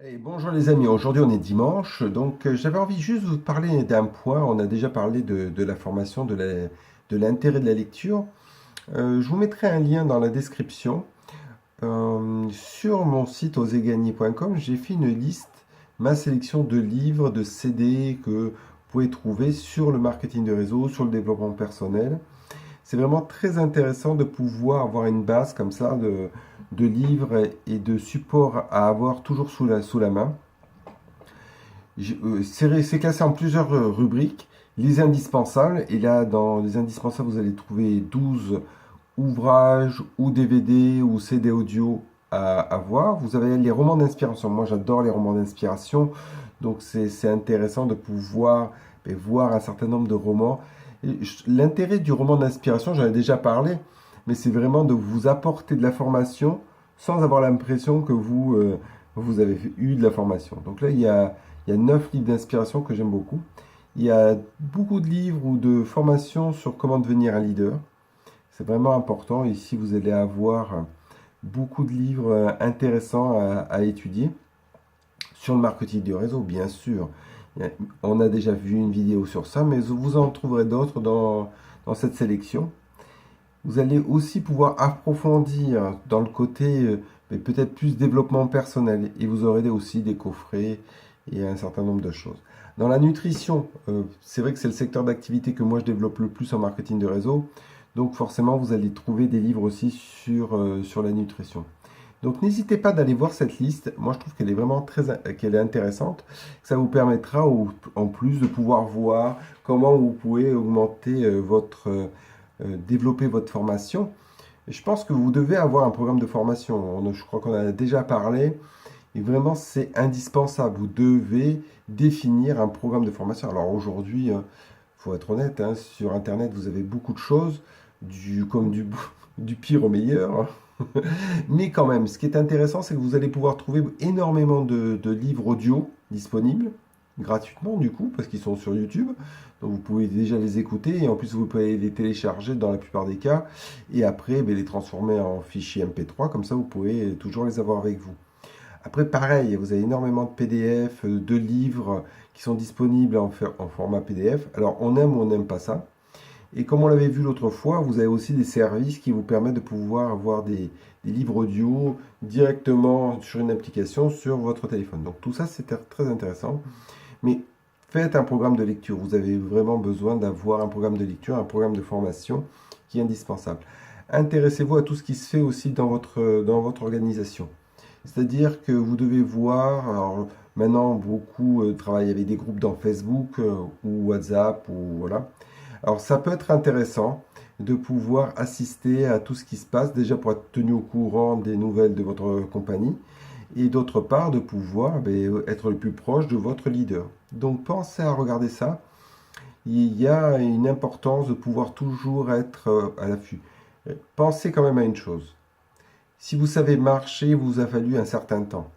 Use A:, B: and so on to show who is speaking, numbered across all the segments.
A: Et bonjour les amis, aujourd'hui on est dimanche, donc j'avais envie juste de vous parler d'un point. On a déjà parlé de la formation, de l'intérêt de la lecture. Je vous mettrai un lien dans la description. Sur mon site osezgagner.com, j'ai fait une liste, ma sélection de livres, de CD que vous pouvez trouver sur le marketing de réseau, sur le développement personnel. C'est vraiment très intéressant de pouvoir avoir une base comme ça de livres et de supports à avoir toujours sous la main. C'est classé en plusieurs rubriques. Les indispensables, et là dans les indispensables vous allez trouver 12 ouvrages ou DVD ou CD audio à voir. Vous avez les romans d'inspiration. Moi j'adore les romans d'inspiration, donc c'est intéressant de pouvoir voir un certain nombre de romans. L'intérêt du roman d'inspiration, j'en ai déjà parlé, mais c'est vraiment de vous apporter de la formation sans avoir l'impression que vous avez eu de la formation. Donc là, il y a 9 livres d'inspiration que j'aime beaucoup. Il y a beaucoup de livres ou de formations sur comment devenir un leader. C'est vraiment important. Ici, vous allez avoir beaucoup de livres intéressants à étudier. Sur le marketing du réseau, bien sûr. On a déjà vu une vidéo sur ça, mais vous en trouverez d'autres dans cette sélection. Vous allez aussi pouvoir approfondir dans le côté peut-être plus développement personnel et vous aurez aussi des coffrets et un certain nombre de choses. Dans la nutrition, c'est vrai que c'est le secteur d'activité que moi je développe le plus en marketing de réseau, donc forcément vous allez trouver des livres aussi sur la nutrition. Donc n'hésitez pas d'aller voir cette liste, moi je trouve qu'elle est vraiment qu'elle est intéressante, ça vous permettra en plus de pouvoir voir comment vous pouvez augmenter développer votre formation. Je pense que vous devez avoir un programme de formation. Je crois qu'on en a déjà parlé. Et vraiment, c'est indispensable. Vous devez définir un programme de formation. Alors aujourd'hui, il faut être honnête, hein, sur Internet, vous avez beaucoup de choses, comme du pire au meilleur, hein. Mais quand même, ce qui est intéressant, c'est que vous allez pouvoir trouver énormément de livres audio disponibles gratuitement du coup, parce qu'ils sont sur YouTube. Donc vous pouvez déjà les écouter et en plus vous pouvez les télécharger dans la plupart des cas et après les transformer en fichier MP3, comme ça vous pouvez toujours les avoir avec vous. Après pareil, vous avez énormément de PDF, de livres qui sont disponibles en format PDF. Alors on aime ou on n'aime pas ça. Et comme on l'avait vu l'autre fois, vous avez aussi des services qui vous permettent de pouvoir avoir des livres audio directement sur une application sur votre téléphone. Donc tout ça c'est très intéressant. Mais faites un programme de lecture. Vous avez vraiment besoin d'avoir un programme de lecture, un programme de formation qui est indispensable. Intéressez-vous à tout ce qui se fait aussi dans votre organisation. C'est-à-dire que vous devez voir, alors maintenant beaucoup travaillent avec des groupes dans Facebook ou WhatsApp ou voilà. Alors ça peut être intéressant de pouvoir assister à tout ce qui se passe, déjà pour être tenu au courant des nouvelles de votre compagnie, et d'autre part de pouvoir être le plus proche de votre leader. Donc pensez à regarder ça. Il y a une importance de pouvoir toujours être à l'affût. Pensez quand même à une chose. Si vous savez marcher, il vous a fallu un certain temps.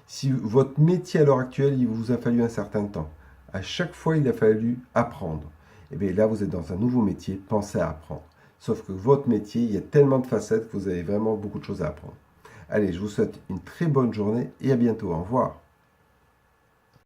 A: Si votre métier à l'heure actuelle, il vous a fallu un certain temps. À chaque fois, il a fallu apprendre. Et bien là, vous êtes dans un nouveau métier, pensez à apprendre. Sauf que votre métier, il y a tellement de facettes que vous avez vraiment beaucoup de choses à apprendre. Allez, je vous souhaite une très bonne journée et à bientôt. Au revoir.